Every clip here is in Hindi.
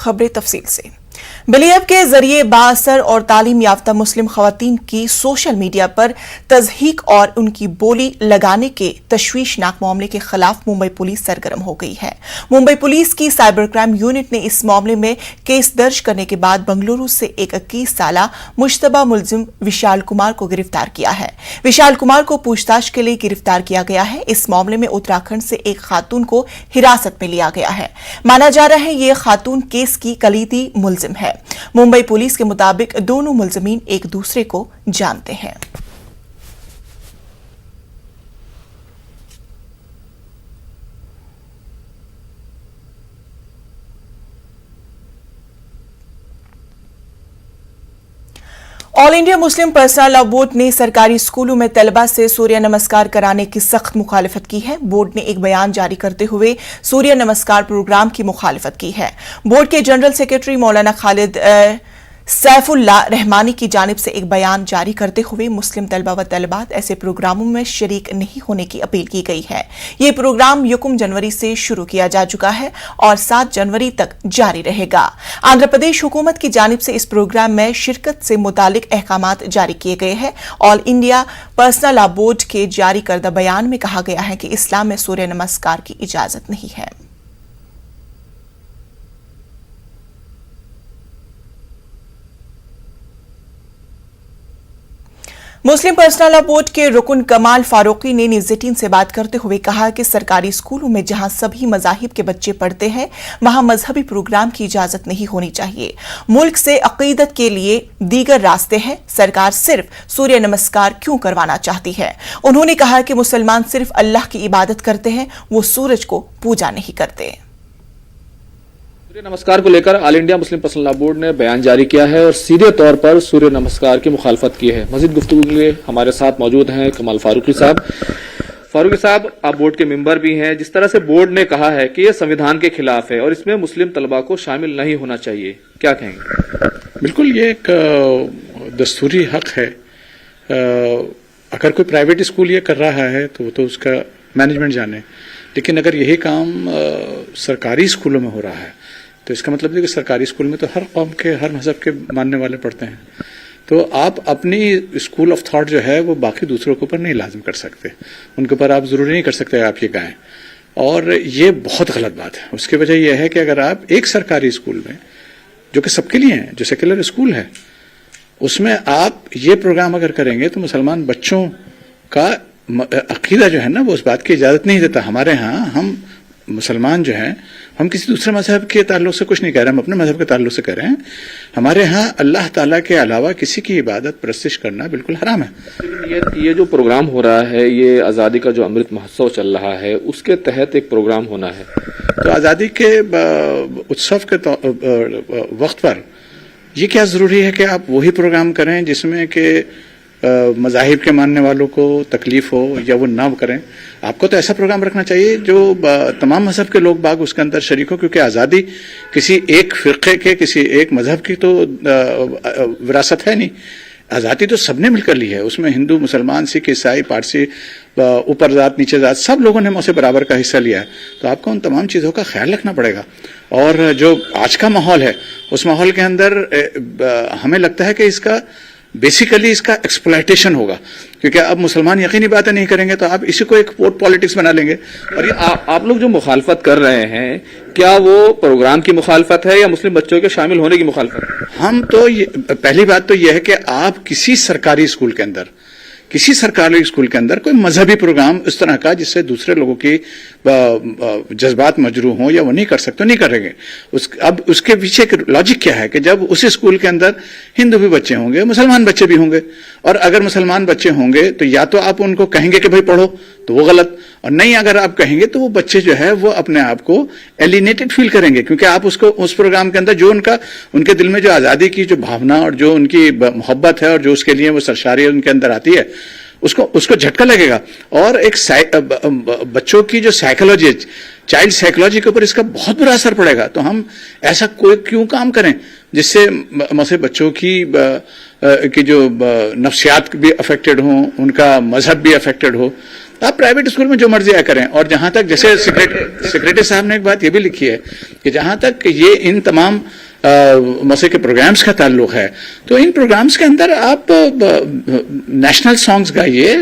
खबरें तफसील से। बिली ऐप के जरिए बाअसर और तालीम याफ्ता मुस्लिम खवातीन की सोशल मीडिया पर तज़हीक और उनकी बोली लगाने के तशवीशनाक मामले के खिलाफ मुंबई पुलिस सरगर्म हो गई है। मुंबई पुलिस की साइबर क्राइम यूनिट ने इस मामले में केस दर्ज करने के बाद बंगलुरु से एक 21 साला मुश्तबा मुलजिम विशाल कुमार को गिरफ्तार किया है। विशाल कुमार को पूछताछ के लिए गिरफ्तार किया गया है। इस मामले में उत्तराखंड से एक खातून को हिरासत में लिया गया है। माना जा रहा है ये खातून केस की कलीदी मुलजिम है। मुंबई पुलिस के मुताबिक दोनों मुलजमीन एक दूसरे को जानते हैं। All India Muslim personal law board ने सरकारी स्कूलों में तलबा से सूर्य नमस्कार कराने की सख्त मुखालिफत की है। बोर्ड ने एक बयान जारी करते हुए सूर्य नमस्कार प्रोग्राम की मुखालिफत की है। बोर्ड के जनरल सेक्रेटरी मौलाना खालिद सैफुल्लाह रहमानी की जानिब से एक बयान जारी करते हुए मुस्लिम तलबा व तलबात ऐसे प्रोग्रामों में शरीक नहीं होने की अपील की गई है। ये प्रोग्राम 1 जनवरी से शुरू किया जा चुका है और 7 जनवरी तक जारी रहेगा। आंध्र प्रदेश हुकूमत की जानिब से इस प्रोग्राम में शिरकत से मुतालिक अहकामात जारी किए गए हैं। All India personal law board के जारी करदा बयान में कहा गया है कि इस्लाम में सूर्य नमस्कार की इजाजत नहीं है। मुस्लिम पर्सनल लॉ बोर्ड के रुकन कमाल फारूकी ने न्यूज़ 18 से बात करते हुए कहा कि सरकारी स्कूलों में जहां सभी मज़ाहिब के बच्चे पढ़ते हैं वहां मजहबी प्रोग्राम की इजाजत नहीं होनी चाहिए। मुल्क से अकीदत के लिए दीगर रास्ते हैं। सरकार सिर्फ सूर्य नमस्कार क्यों करवाना चाहती है? उन्होंने कहा कि मुसलमान सिर्फ अल्लाह की इबादत करते हैं, वो सूरज को पूजा नहीं करते। सूर्य नमस्कार को लेकर all India Muslim personal law board ने बयान जारी किया है और सीधे तौर पर सूर्य नमस्कार की मुखालफत की है। मजीद गुफ्तगू के लिए हमारे साथ मौजूद हैं कमाल फारूकी साहब। फारूकी साहब, आप बोर्ड के मेंबर भी हैं। जिस तरह से बोर्ड ने कहा है कि यह संविधान के खिलाफ है और इसमें मुस्लिम तलबा को शामिल नहीं होना चाहिए, क्या कहेंगे? बिल्कुल, ये एक दस्तूरी हक है। अगर कोई प्राइवेट स्कूल ये कर रहा है तो उसका मैनेजमेंट जाने, लेकिन अगर यही काम सरकारी स्कूलों में हो रहा है तो इसका मतलब है कि सरकारी स्कूल में तो हर कौम के, हर मजहब के मानने वाले पढ़ते हैं। तो आप अपनी स्कूल ऑफ थॉट जो है वो बाकी दूसरों के ऊपर नहीं लाजिम कर सकते, उनके ऊपर आप जरूरी नहीं कर सकते आप ये गाएं, और ये बहुत गलत बात है। उसकी वजह यह है कि अगर आप एक सरकारी स्कूल में, जो कि सबके लिए है, जो सेक्युलर स्कूल है, उसमें आप ये प्रोग्राम अगर करेंगे तो मुसलमान बच्चों का अकीदा जो है ना वो उस बात की इजाजत नहीं देता। हमारे यहाँ हम मुसलमान जो हैं, हम किसी दूसरे मजहब के ताल्लुक से कुछ नहीं कह रहे, हम अपने मजहब के ताल्लुक से कह रहे हैं। हमारे यहाँ अल्लाह ताला के अलावा किसी की इबादत परस्तिश करना बिल्कुल हराम है। ये जो प्रोग्राम हो रहा है, ये आज़ादी का जो अमृत महोत्सव चल रहा है, उसके तहत एक प्रोग्राम होना है। तो आज़ादी के उत्सव के वक्त पर ये क्या जरूरी है कि आप वही प्रोग्राम करें जिसमें कि मज़ाहिब के मानने वालों को तकलीफ हो या वो ना करें? आपको तो ऐसा प्रोग्राम रखना चाहिए जो तमाम मजहब के लोग बाग उसके अंदर शरीक हो, क्योंकि आज़ादी किसी एक फिरके के, किसी एक मजहब की तो विरासत है नहीं। आज़ादी तो सबने मिलकर ली है। उसमें हिंदू, मुसलमान, सिख, ईसाई, पारसी, ऊपर जात नीचे जात, सब लोगों ने मुझसे बराबर का हिस्सा लिया है। तो आपको उन तमाम चीज़ों का ख्याल रखना पड़ेगा। और जो आज का माहौल है, उस माहौल के अंदर हमें लगता है कि इसका बेसिकली इसका एक्सप्लॉयटेशन होगा, क्योंकि अब मुसलमान यकीनी बातें नहीं करेंगे तो आप इसी को एक वोट पॉलिटिक्स बना लेंगे। और ये आप लोग जो मुखालफत कर रहे हैं, क्या वो प्रोग्राम की मुखालफत है या मुस्लिम बच्चों के शामिल होने की मुखालफत? हम तो पहली बात तो यह है कि आप किसी सरकारी स्कूल के अंदर, किसी सरकारी स्कूल के अंदर कोई मजहबी प्रोग्राम इस तरह का जिससे दूसरे लोगों की जज्बात मजरूह हों या वो नहीं कर सकते, नहीं करेंगे। अब उसके पीछे लॉजिक क्या है कि जब उस स्कूल के अंदर हिंदू भी बच्चे होंगे, मुसलमान बच्चे भी होंगे, और अगर मुसलमान बच्चे होंगे तो या तो आप उनको कहेंगे कि भाई पढ़ो, तो वो गलत, और नहीं अगर आप कहेंगे तो वो बच्चे जो है वो अपने आप को एलिनेटेड फील करेंगे, क्योंकि आप उसको उस प्रोग्राम के अंदर जो उनके दिल में जो आज़ादी की जो भावना और जो उनकी मोहब्बत है और जो उसके लिए वो सरशारी उनके अंदर आती है, उसको झटका लगेगा। और एक बच्चों की जो साइकोलॉजी, चाइल्ड साइकोलॉजी के ऊपर इसका बहुत बुरा असर पड़ेगा। तो हम ऐसा कोई क्यों काम करें जिससे मसे बच्चों की जो नफ्सियात भी अफेक्टेड हों, उनका मजहब भी अफेक्टेड हो। आप प्राइवेट स्कूल में जो मर्जी आया करें। और जहां तक जैसे सेक्रेटरी साहब ने एक बात ये भी लिखी है कि जहां तक ये इन तमाम मसे के प्रोग्राम्स का ताल्लुक है, तो इन प्रोग्राम्स के अंदर आप नेशनल सॉन्ग्स गाइए।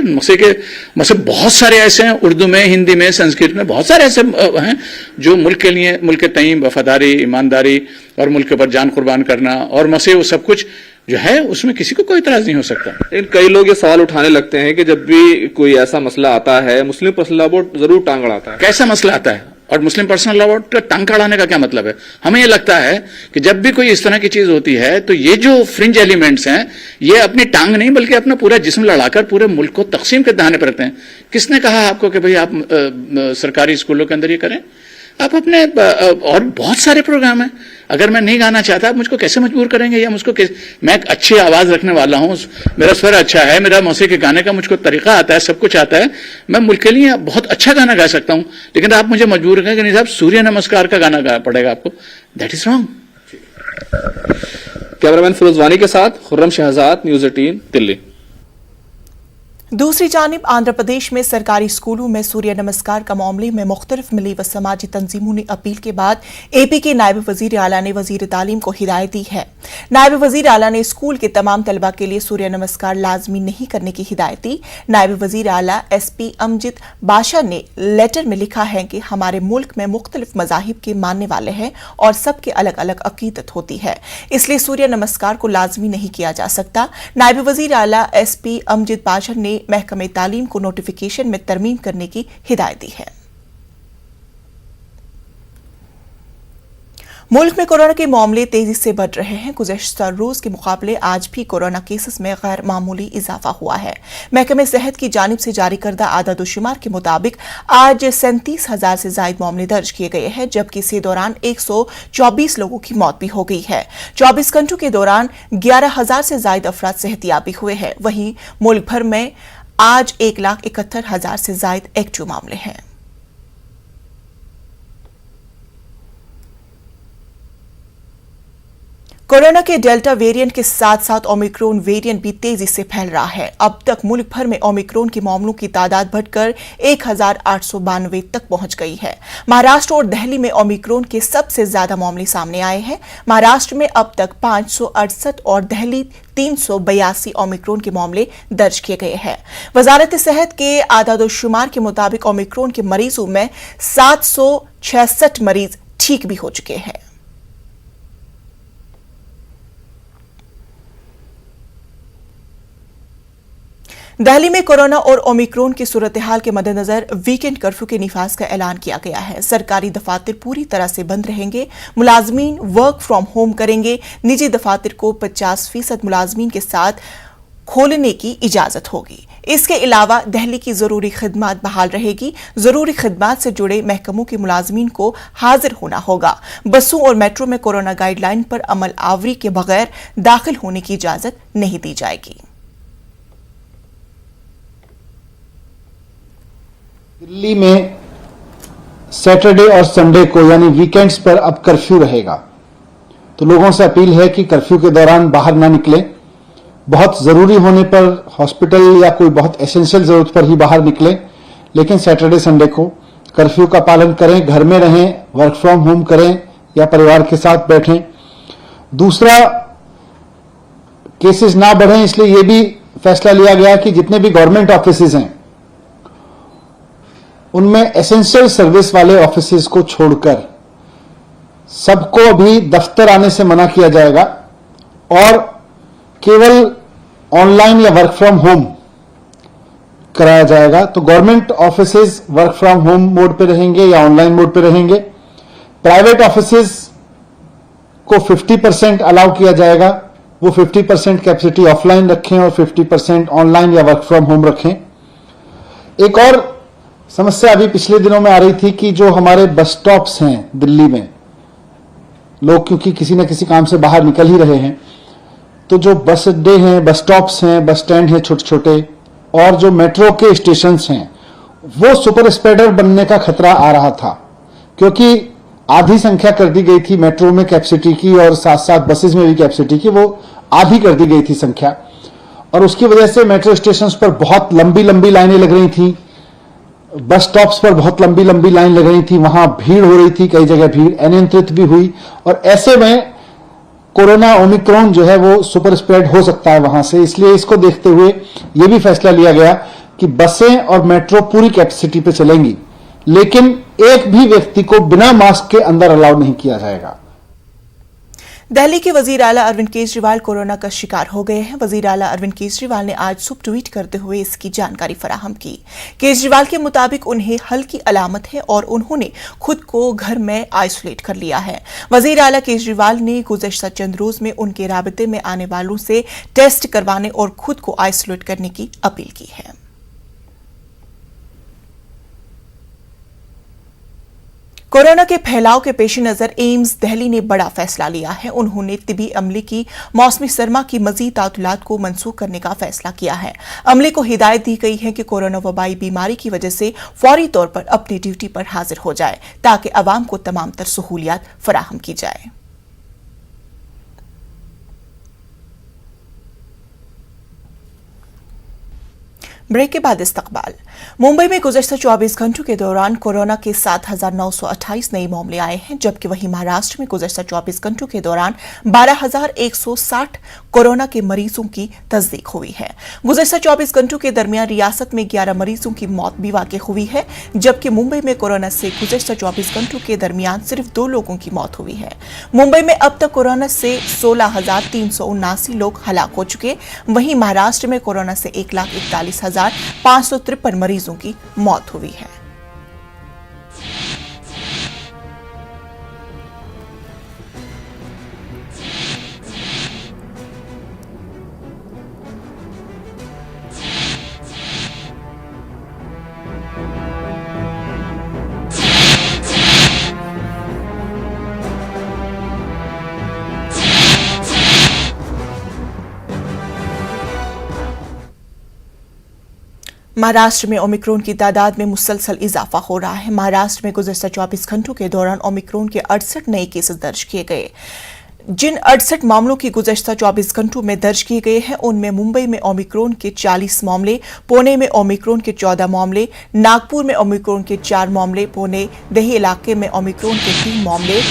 मसे बहुत सारे ऐसे हैं, उर्दू में, हिंदी में, संस्कृत में, बहुत सारे ऐसे हैं जो मुल्क के लिए, मुल्क के तईं वफादारी, ईमानदारी और मुल्क के ऊपर जान कुर्बान करना और मसे वो सब कुछ जो है उसमें किसी को कोई इतराज नहीं हो सकता। लेकिन कई लोग ये सवाल उठाने लगते हैं कि जब भी कोई ऐसा मसला आता है मुस्लिम पर्सनल लॉ बोर्ड जरूर टांग अड़ाता है। कैसा मसला आता है और मुस्लिम पर्सनल लॉ बोर्ड का टांग अड़ाने का क्या मतलब है? हमें यह लगता है कि जब भी कोई इस तरह की चीज होती है तो ये जो फ्रिंज एलिमेंट्स हैं ये अपनी टांग नहीं बल्कि अपना पूरा जिस्म लड़ाकर पूरे मुल्क को तकसीम के दहाने पर रखते हैं। किसने कहा आपको कि भाई आप सरकारी स्कूलों के अंदर ये करें? आप अपने और बहुत सारे प्रोग्राम हैं। अगर मैं नहीं गाना चाहता आप मुझको कैसे मजबूर करेंगे? या मुझको मैं एक अच्छी आवाज रखने वाला हूं, मेरा स्वर अच्छा है, मेरा मौसीकी गाने का मुझको तरीका आता है, सब कुछ आता है, मैं मुल्क के लिए बहुत अच्छा गाना गा सकता हूं, लेकिन आप मुझे मजबूर करेंगे कि नहीं साहब सूर्य नमस्कार का गाना गाना पड़ेगा आपको। That is wrong. Cameraman Firoz Wani के साथ खुर्रम शहजाद, न्यूज़ 18 दिल्ली। दूसरी जानिब आंध्र प्रदेश में सरकारी स्कूलों में सूर्य नमस्कार का मामले में मुख्तलिफ मिली व समाजी तंजीमों ने अपील के बाद एपी के नायब वजीर आला ने वजीर तालीम को हिदायत दी है। नायब वजीर आला ने स्कूल के तमाम तलबा के लिए सूर्य नमस्कार लाजमी नहीं करने की हिदायत दी। नायब वजीर आला SP अमजिद बाशा ने लेटर में लिखा है कि हमारे मुल्क में मुख्तलिफ मजाहिब के मानने वाले हैं और सबके अलग अलग अकीदत होती है, इसलिए सूर्य नमस्कार को लाजमी नहीं किया जा सकता। नायब वजीर आला SP अमजिद बाशा ने महकमे तालीम को नोटिफिकेशन में तरमीम करने की हिदायत दी है। मुल्क में कोरोना के मामले तेजी से बढ़ रहे हैं। गुज़श्ता रोज के मुकाबले आज भी कोरोना केसेस में गैर मामूली इजाफा हुआ है। महकमे सेहत की जानिब से जारी करदा आदादोशुमार के मुताबिक आज 37,000 से ज्यादा मामले दर्ज किए गए हैं, जबकि इसी दौरान 124 लोगों की मौत भी हो गई है। 24 घंटों के दौरान 11,000 से ज्यादा अफराद सेहतियाबी हुए हैं। वहीं मुल्क भर में आज 1,71,000 से ज्यादा एक्टिव मामले हैं। कोरोना के डेल्टा वेरिएंट के साथ साथ ओमिक्रॉन वेरिएंट भी तेजी से फैल रहा है। अब तक मुल्क भर में ओमिक्रॉन के मामलों की तादाद बढ़कर 1,892 तक पहुंच गई है। महाराष्ट्र और दिल्ली में ओमिक्रॉन के सबसे ज्यादा मामले सामने आए हैं। महाराष्ट्र में अब तक 568 और दिल्ली 382 ओमिक्रॉन के मामले दर्ज किए गए हैं। वजारत सेहत के आदादोशुमार के मुताबिक ओमिक्रॉन के मरीजों में 766 मरीज ठीक भी हो चुके हैं। दिल्ली में कोरोना और ओमिक्रॉन की सूरत हाल के मद्देनजर वीकेंड कर्फ्यू के निफाज का ऐलान किया गया है। सरकारी दफातर पूरी तरह से बंद रहेंगे। मुलाजमीन वर्क फ्रॉम होम करेंगे। निजी दफातर को 50% मुलाजमीन के साथ खोलने की इजाजत होगी। इसके अलावा दिल्ली की जरूरी खिदमत बहाल रहेगी। जरूरी खिदमत से जुड़े महकमों के मुलाजमीन को हाजिर होना होगा। बसों और मेट्रो में कोरोना गाइडलाइन पर अमल आवरी के बगैर दाखिल होने की इजाजत नहीं दी जाएगी। दिल्ली में सैटरडे और संडे को यानी वीकेंड्स पर अब कर्फ्यू रहेगा, तो लोगों से अपील है कि कर्फ्यू के दौरान बाहर ना निकलें। बहुत जरूरी होने पर हॉस्पिटल या कोई बहुत एसेंशियल जरूरत पर ही बाहर निकलें, लेकिन सैटरडे संडे को कर्फ्यू का पालन करें, घर में रहें, वर्क फ्रॉम होम करें या परिवार के साथ बैठें। दूसरा, केसेस ना बढ़ें इसलिए यह भी फैसला लिया गया कि जितने भी गवर्नमेंट ऑफिसेज हैं उनमें एसेंशियल सर्विस वाले ऑफिसेज को छोड़कर सबको अभी दफ्तर आने से मना किया जाएगा और केवल ऑनलाइन या वर्क फ्रॉम होम कराया जाएगा। तो government offices work from home mode पे रहेंगे या ऑनलाइन मोड पे रहेंगे। प्राइवेट ऑफिसेज को 50% अलाउ किया जाएगा, वो 50% कैपेसिटी ऑफलाइन रखें और 50% ऑनलाइन या वर्क फ्रॉम होम रखें। एक और समस्या अभी पिछले दिनों में आ रही थी कि जो हमारे बस स्टॉप्स हैं दिल्ली में, लोग क्योंकि किसी न किसी काम से बाहर निकल ही रहे हैं, तो जो बस अड्डे हैं, बस स्टॉप्स हैं, बस स्टैंड हैं छोटे छोटे, और जो मेट्रो के स्टेशंस हैं, वो सुपर स्प्रेडर बनने का खतरा आ रहा था, क्योंकि आधी संख्या कर दी गई थी मेट्रो में कैपेसिटी की और साथ साथ बसेस में भी कैपेसिटी की, वो आधी कर दी गई थी संख्या, और उसकी वजह से मेट्रो स्टेशन पर बहुत लंबी लंबी लाइनें लग रही थी। बस स्टॉप्स पर बहुत लंबी लंबी लाइन लग रही थी, वहां भीड़ हो रही थी, कई जगह भीड़ अनियंत्रित भी हुई और ऐसे में कोरोना ओमिक्रॉन जो है वो सुपर स्प्रेड हो सकता है वहां से। इसलिए इसको देखते हुए ये भी फैसला लिया गया कि बसें और मेट्रो पूरी कैपेसिटी पे चलेंगी, लेकिन एक भी व्यक्ति को बिना मास्क के अंदर अलाउ नहीं किया जाएगा। दिल्ली के वजीर आला अरविंद केजरीवाल कोरोना का शिकार हो गए हैं। वजीर आला अरविंद केजरीवाल ने आज सुबह ट्वीट करते हुए इसकी जानकारी फराहम की। केजरीवाल के मुताबिक उन्हें हल्की अलामत है और उन्होंने खुद को घर में आइसोलेट कर लिया है। वजीर आला केजरीवाल ने गुज़श्ता चंद रोज में उनके राबते में आने वालों से टेस्ट करवाने और खुद को आइसोलेट करने की अपील की है। कोरोना के फैलाव के पेश नजर एम्स दिल्ली ने बड़ा फैसला लिया है। उन्होंने तिबी अमले की मौसमी सरमा की मजीद तातुलात को मनसूख करने का फैसला किया है। अमले को हिदायत दी गई है कि कोरोना वबाई बीमारी की वजह से फौरी तौर पर अपनी ड्यूटी पर हाजिर हो जाए ताकि अवाम को तमाम तर सहूलियात फराहम की जाए। ब्रेक के बाद इस्तकबाल। मुंबई में गुज़श्ता 24 घंटों के दौरान कोरोना के 7,928 नए मामले आए हैं, जबकि वहीं महाराष्ट्र में गुज़श्ता 24 घंटों के दौरान 12,160 कोरोना के मरीजों की तस्दीक हुई है। गुज़श्ता 24 घंटों के दरमियान रियासत में 11 मरीजों की मौत भी वाक़ई हुई है, जबकि मुंबई में कोरोना से गुज़श्ता 24 घंटों के दरमियान सिर्फ 2 लोगों की मौत हुई है। मुंबई में अब तक कोरोना से 16,379 लोग हलाक हो चुके। वहीं महाराष्ट्र में कोरोना से 1,41,553 मरीजों की मौत हुई है। महाराष्ट्र में ओमिक्रॉन की तादाद में मुसलसल इजाफा हो रहा है। महाराष्ट्र में गुज़श्ता 24 घंटों के दौरान ओमिक्रॉन के 68 नए केसेस दर्ज किए गए। जिन 68 मामलों की गुज़श्ता 24 घंटों में दर्ज किए गए हैं, उनमें मुंबई में ओमिक्रॉन के 40 मामले, पुणे में ओमिक्रॉन के 14 मामले, नागपुर में ओमिक्रॉन के 4 मामले, पुणे दही इलाके में ओमिक्रॉन के 3 मामले,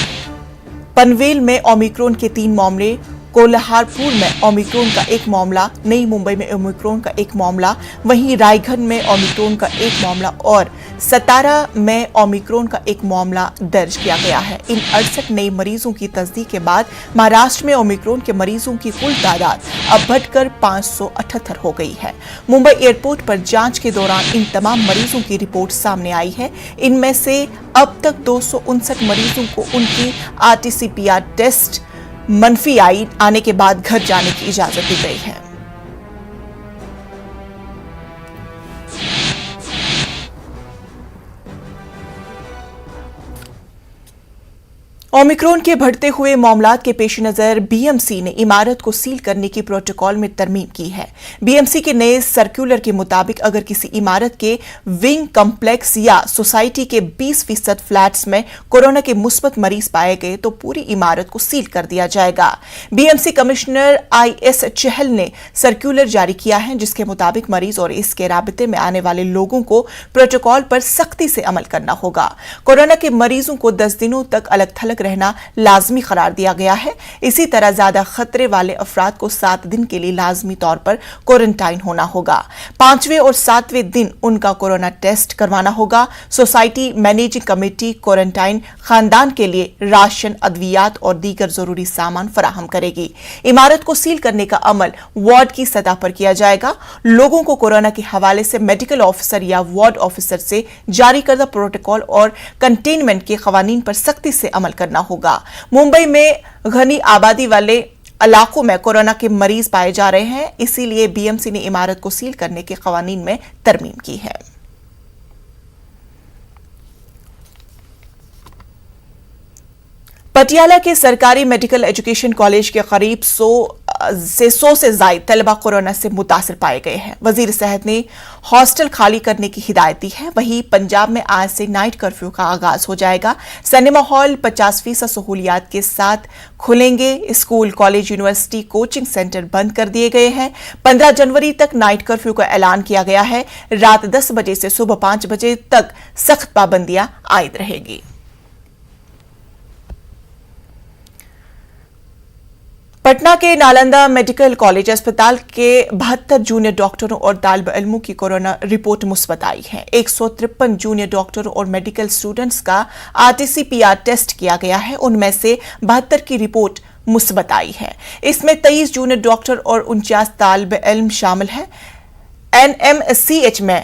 पनवेल में ओमिक्रॉन के 3 मामले, कोल्हारपुर में ओमिक्रॉन का 1 मामला, नई मुंबई में ओमिक्रॉन का 1 मामला, वहीं रायगढ़ में ओमिक्रॉन का 1 मामला और सतारा में ओमिक्रॉन का 1 मामला दर्ज किया गया है। इन 68 नए मरीजों की तस्दीक के बाद महाराष्ट्र में ओमिक्रॉन के मरीजों की कुल तादाद अब बढ़कर 578 हो गई है। मुंबई एयरपोर्ट पर जांच के दौरान इन तमाम मरीजों की रिपोर्ट सामने आई है। इनमें से अब तक 259 मरीजों को उनकी RT-PCR टेस्ट मनफी आने के बाद घर जाने की इजाजत दी गई है। ओमिक्रॉन के बढ़ते हुए मामलात के पेश नजर बीएमसी ने इमारत को सील करने की प्रोटोकॉल में तरमीम की है। बीएमसी के नए सर्कुलर के मुताबिक अगर किसी इमारत के विंग कॉम्प्लेक्स या सोसाइटी के 20% फ्लैट्स में कोरोना के मुस्बत मरीज पाए गए तो पूरी इमारत को सील कर दिया जाएगा। बीएमसी कमिश्नर IS चहल ने सर्कुलर जारी किया है, जिसके मुताबिक मरीज और इसके राबते में आने वाले लोगों को प्रोटोकॉल पर सख्ती से अमल करना होगा। कोरोना के मरीजों को 10 दिनों तक अलग थलग रहना लाजमी करार दिया गया है। इसी तरह ज्यादा खतरे वाले अफराद को 7 दिन के लिए लाजमी तौर पर क्वारंटाइन होना होगा। 5वें और 7वें दिन उनका कोरोना टेस्ट करवाना होगा। सोसाइटी मैनेजिंग कमेटी क्वारंटाइन खानदान के लिए राशन, अद्वियात और दीगर जरूरी सामान फराहम करेगी। इमारत को सील करने का अमल वार्ड की सतह पर किया जाएगा। लोगों को कोरोना के हवाले से मेडिकल ऑफिसर या वार्ड ऑफिसर से जारी करदा प्रोटोकॉल और कंटेनमेंट के कवानीन पर सख्ती से अमल करना होगा। मुंबई में घनी आबादी वाले इलाकों में कोरोना के मरीज पाए जा रहे हैं, इसीलिए बीएमसी ने इमारत को सील करने के कवानीन में तरमीम की है। पटियाला के सरकारी मेडिकल एजुकेशन कॉलेज के करीब 100 से 100 से ज्यादा तलबा कोरोना से मुतासिर पाए गए हैं। वजीर सेहत ने हॉस्टल खाली करने की हिदायत दी है। वहीं पंजाब में आज से नाइट कर्फ्यू का आगाज हो जाएगा। सिनेमा हॉल 50% सहूलियात के साथ खुलेंगे। School, college, university, coaching centre बंद कर दिए गए हैं। 15 जनवरी तक नाइट कर्फ्यू का ऐलान किया गया है। रात 10 बजे से सुबह 5 बजे तक सख्त पाबंदियां आयद रहेगी। पटना के नालंदा मेडिकल कॉलेज अस्पताल के 72 जूनियर डॉक्टरों और तालिब इल्मों की कोरोना रिपोर्ट मुस्बत आई है। 153 जूनियर डॉक्टरों और मेडिकल स्टूडेंट्स का RT-PCR टेस्ट किया गया है। उनमें से 72 की रिपोर्ट मुस्बत आई है। इसमें 23 जूनियर डॉक्टर और 49 तालिब इल्म शामिल हैं। NMCH में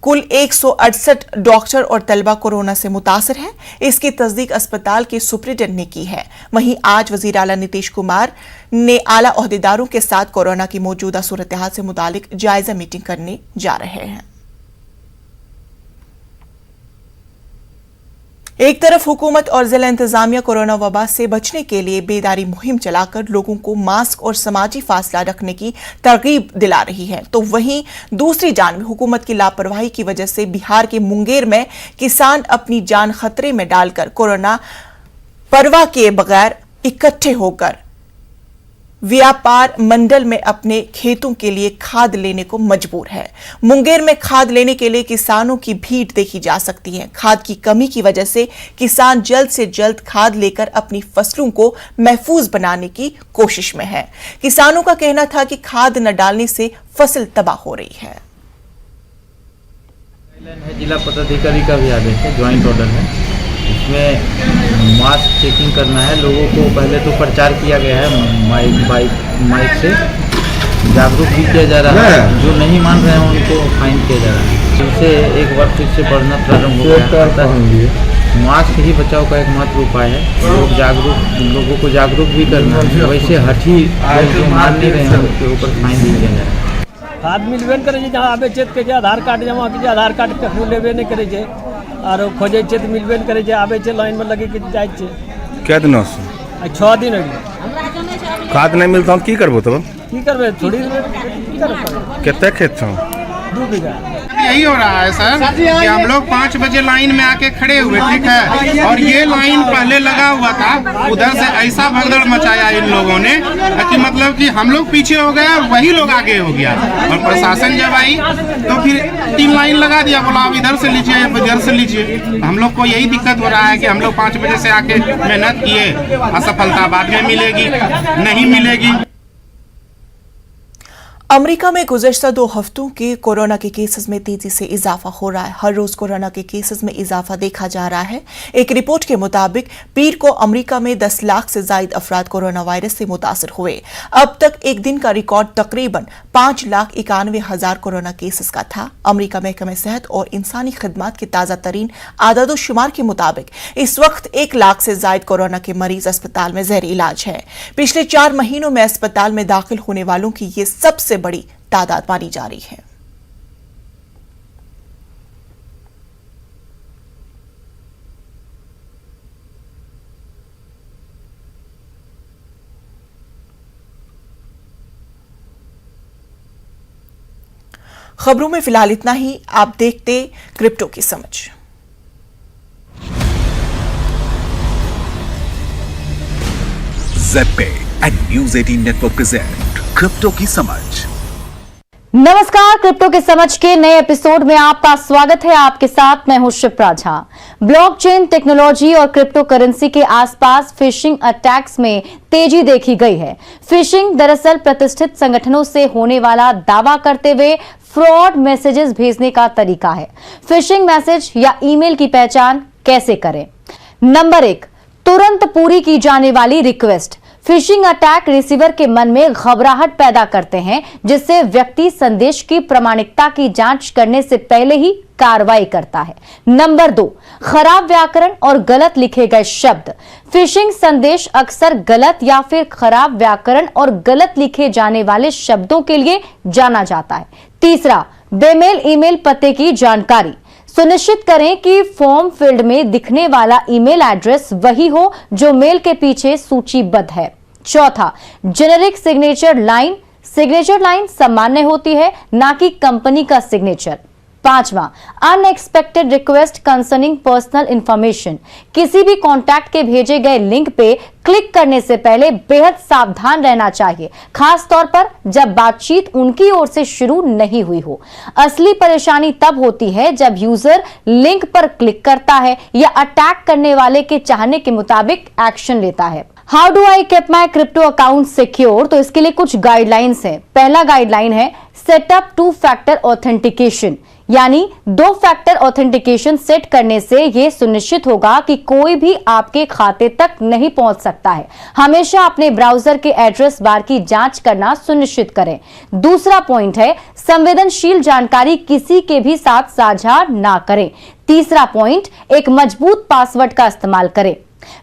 कुल 168 डॉक्टर और तलबा कोरोना से मुतासर हैं। इसकी तस्दीक अस्पताल के सुप्रिंटेंडेंट ने की है। वहीं आज वजीर आला नीतीश कुमार ने आला ओहदेदारों के साथ कोरोना की मौजूदा सूरत हाल से मुतालिक जायजा मीटिंग करने जा रहे हैं। एक तरफ हुकूमत और जिला इंतजामिया कोरोना वबा से बचने के लिए बेदारी मुहिम चलाकर लोगों को मास्क और समाजी फासला रखने की तरगीब दिला रही है, तो वहीं दूसरी जानब हुकूमत की लापरवाही की वजह से बिहार के मुंगेर में किसान अपनी जान खतरे में डालकर कोरोना परवाह के बगैर इकट्ठे होकर व्यापार मंडल में अपने खेतों के लिए खाद लेने को मजबूर है। मुंगेर में खाद लेने के लिए किसानों की भीड़ देखी जा सकती है। खाद की कमी की वजह से किसान जल्द से जल्द खाद लेकर अपनी फसलों को महफूज बनाने की कोशिश में है। किसानों का कहना था कि खाद न डालने से फसल तबाह हो रही है। जिला पदाधिकारी का भी आदेश है, ज्वाइंट ऑर्डर है। इसमें मास्क चेकिंग करना है। लोगों को पहले तो प्रचार किया गया है, माइक से जागरूक भी किया जा रहा है। जो नहीं मान रहे हैं उनको फाइन किया जा रहा है। इससे एक बार फिर से बढ़ना प्रारंभ हो गया है। मास्क ही बचाव का एकमात्र उपाय है। लोगों को जागरूक भी करना है। वैसे हठी जो मान नहीं रहे हैं उनके ऊपर फाइन भी किया जा रहा है। खाद मिलबे नहीं करे, जहाँ आबे छै के आधार कार्ड जमा कीजिए, आधार कार्ड कखनो लेबे नहीं करे छै और खोजे छै तो मिलबे नहीं करे छै। आबे छै लाइन में लगे के जाय छै। क्या दिन से 6 दिन हो गए। खाद नहीं मिलता की करबो तब की करबे, थोड़ी की करबे। कितने खेत छो? 2 बीघा। यही हो रहा है सर कि हम लोग 5 बजे लाइन में आके खड़े हुए, ठीक है, और ये लाइन पहले लगा हुआ था। उधर से ऐसा भगदड़ मचाया इन लोगों ने कि मतलब कि हम लोग पीछे हो गए और वही लोग आगे हो गया। और प्रशासन जब आई तो फिर 3 लाइन लगा दिया, बोला आप इधर से लीजिए, इधर से लीजिए। हम लोग को यही दिक्कत हो रहा है कि हम लोग 5 बजे से आके मेहनत किए, असफलता बाद में मिलेगी, नहीं मिलेगी। अमेरिका में गुज़श्ता 2 हफ्तों के कोरोना के केसेस में तेजी से इजाफा हो रहा है। हर रोज कोरोना के केसेस में इजाफा देखा जा रहा है। एक रिपोर्ट के मुताबिक पीर को अमेरिका में 10 लाख से ज्यादा अफराद कोरोना वायरस से मुतासर हुए। अब तक एक दिन का रिकॉर्ड तकरीबन 5,91,000 कोरोना केसेस का था। अमेरिका महकमे सेहत और इंसानी खिदमात के ताजा तरीन आदादोशुमार के मुताबिक इस वक्त 1 लाख से ज्यादा कोरोना के मरीज अस्पताल में ज़ेर इलाज है। पिछले 4 महीनों में अस्पताल में दाखिल होने वालों की ये सबसे बड़ी तादाद मानी जा रही है। खबरों में फिलहाल इतना ही। आप देखते क्रिप्टो की समझ। ZebPay and news 18 network present crypto की समझ। नमस्कार, क्रिप्टो के समझ के नए एपिसोड में आपका स्वागत है। आपके साथ मैं हूं शिप्रा झा। ब्लॉकचेन टेक्नोलॉजी और क्रिप्टो करेंसी के आसपास फिशिंग अटैक्स में तेजी देखी गई है। फिशिंग दरअसल प्रतिष्ठित संगठनों से होने वाला दावा करते हुए फ्रॉड मैसेजेस भेजने का तरीका है। फिशिंग मैसेज या ईमेल की पहचान कैसे करें? नंबर 1, तुरंत पूरी की जाने वाली रिक्वेस्ट। फिशिंग अटैक रिसीवर के मन में घबराहट पैदा करते हैं, जिससे व्यक्ति संदेश की प्रामाणिकता की जांच करने से पहले ही कार्रवाई करता है। नंबर 2, खराब व्याकरण और गलत लिखे गए शब्द। फिशिंग संदेश अक्सर गलत या फिर खराब व्याकरण और गलत लिखे जाने वाले शब्दों के लिए जाना जाता है। तीसरा, बेमेल ईमेल पते की जानकारी। सुनिश्चित करें कि फॉर्म फील्ड में दिखने वाला ईमेल एड्रेस वही हो जो मेल के पीछे सूचीबद्ध है। चौथा, जेनेरिक सिग्नेचर लाइन सामान्य होती है, ना कि कंपनी का सिग्नेचर। पांचवा, unexpected request concerning personal information, किसी भी कॉन्टैक्ट के भेजे गए लिंक पे क्लिक करने से पहले बेहद सावधान रहना चाहिए, खास तौर पर जब बातचीत उनकी ओर से शुरू नहीं हुई हो। असली परेशानी तब होती है जब यूजर लिंक पर क्लिक करता है या अटैक करने वाले के चाहने के मुताबिक एक्शन लेता है। How do I keep my crypto account secure? तो इसके लिए कुछ गाइडलाइंस हैं। पहला गाइडलाइन है सेटअप 2 फैक्टर ऑथेंटिकेशन, यानी 2 फैक्टर ऑथेंटिकेशन सेट करने से यह सुनिश्चित होगा कि कोई भी आपके खाते तक नहीं पहुंच सकता है। हमेशा अपने ब्राउजर के एड्रेस बार की जांच करना सुनिश्चित करें। दूसरा पॉइंट है संवेदनशील जानकारी किसी के भी साथ साझा ना करें। तीसरा पॉइंट, एक मजबूत पासवर्ड का इस्तेमाल करें।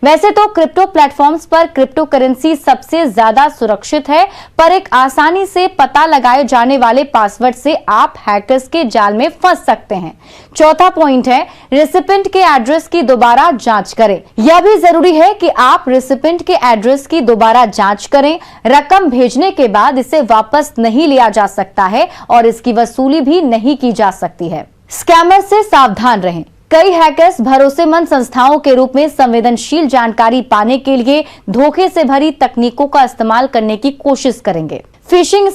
वैसे तो क्रिप्टो प्लेटफॉर्म्स पर क्रिप्टो करेंसी सबसे ज्यादा सुरक्षित है, पर एक आसानी से पता लगाए जाने वाले पासवर्ड से आप हैकर्स के जाल में फंस सकते हैं। चौथा पॉइंट है रेसिपिएंट के एड्रेस की दोबारा जांच करें। यह भी जरूरी है कि आप रेसिपिएंट के एड्रेस की दोबारा जांच करें। रकम भेजने के बाद इसे वापस नहीं लिया जा सकता है और इसकी वसूली भी नहीं की जा सकती है। स्कैमर से सावधान रहें। कई हैकर्स भरोसेमंद संस्थाओं के रूप में संवेदनशील जानकारी पाने के लिए धोखे से भरी तकनीकों का इस्तेमाल करने की कोशिश करेंगे। फिशिंग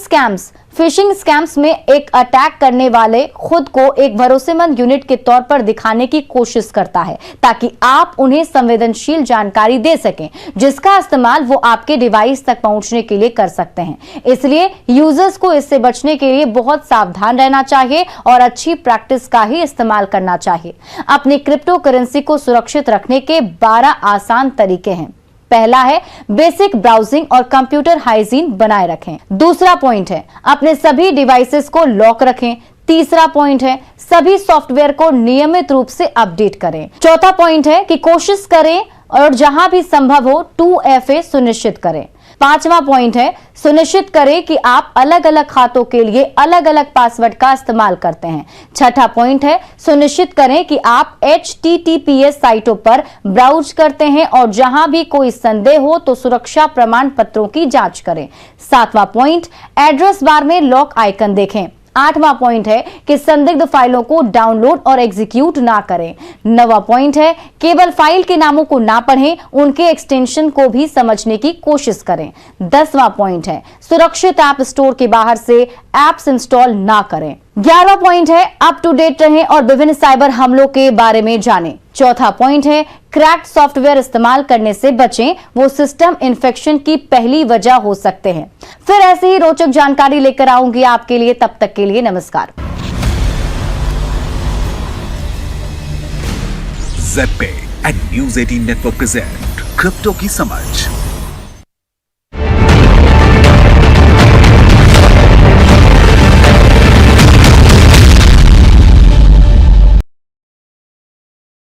स्कैम्स में एक अटैक करने वाले खुद को एक भरोसेमंद यूनिट के तौर पर दिखाने की कोशिश करता है ताकि आप उन्हें संवेदनशील जानकारी दे सकें, जिसका इस्तेमाल वो आपके डिवाइस तक पहुंचने के लिए कर सकते हैं। इसलिए यूजर्स को इससे बचने के लिए बहुत सावधान रहना चाहिए और अच्छी प्रैक्टिस का ही इस्तेमाल करना चाहिए। अपनी क्रिप्टो करेंसी को सुरक्षित रखने के 12 आसान तरीके हैं। पहला है बेसिक ब्राउजिंग और कंप्यूटर हाइजीन बनाए रखें। दूसरा पॉइंट है अपने सभी डिवाइसेस को लॉक रखें। तीसरा पॉइंट है सभी सॉफ्टवेयर को नियमित रूप से अपडेट करें। चौथा पॉइंट है कि कोशिश करें और जहां भी संभव हो 2FA सुनिश्चित करें। पांचवा पॉइंट है सुनिश्चित करें कि आप अलग अलग खातों के लिए अलग अलग पासवर्ड का इस्तेमाल करते हैं। छठा पॉइंट है सुनिश्चित करें कि आप HTTPS साइटों पर ब्राउज करते हैं और जहां भी कोई संदेह हो तो सुरक्षा प्रमाण पत्रों की जांच करें। सातवां पॉइंट एड्रेस बार में लॉक आइकन देखें। आठवां पॉइंट है कि संदिग्ध फाइलों को डाउनलोड और एग्जीक्यूट ना करें। नौवां पॉइंट है केवल फाइल के नामों को ना पढ़ें, उनके एक्सटेंशन को भी समझने की कोशिश करें। 10वां पॉइंट है सुरक्षित ऐप स्टोर के बाहर से एप्स इंस्टॉल ना करें। 11वां पॉइंट है अप टू डेट रहें और विभिन्न साइबर हमलों के बारे में जानें। चौथा पॉइंट है क्रैक्ड सॉफ्टवेयर इस्तेमाल करने से बचें, वो सिस्टम इन्फेक्शन की पहली वजह हो सकते हैं। फिर ऐसी ही रोचक जानकारी लेकर आऊंगी आपके लिए, तब तक के लिए नमस्कार। ZPay and News 18 network present crypto की समझ।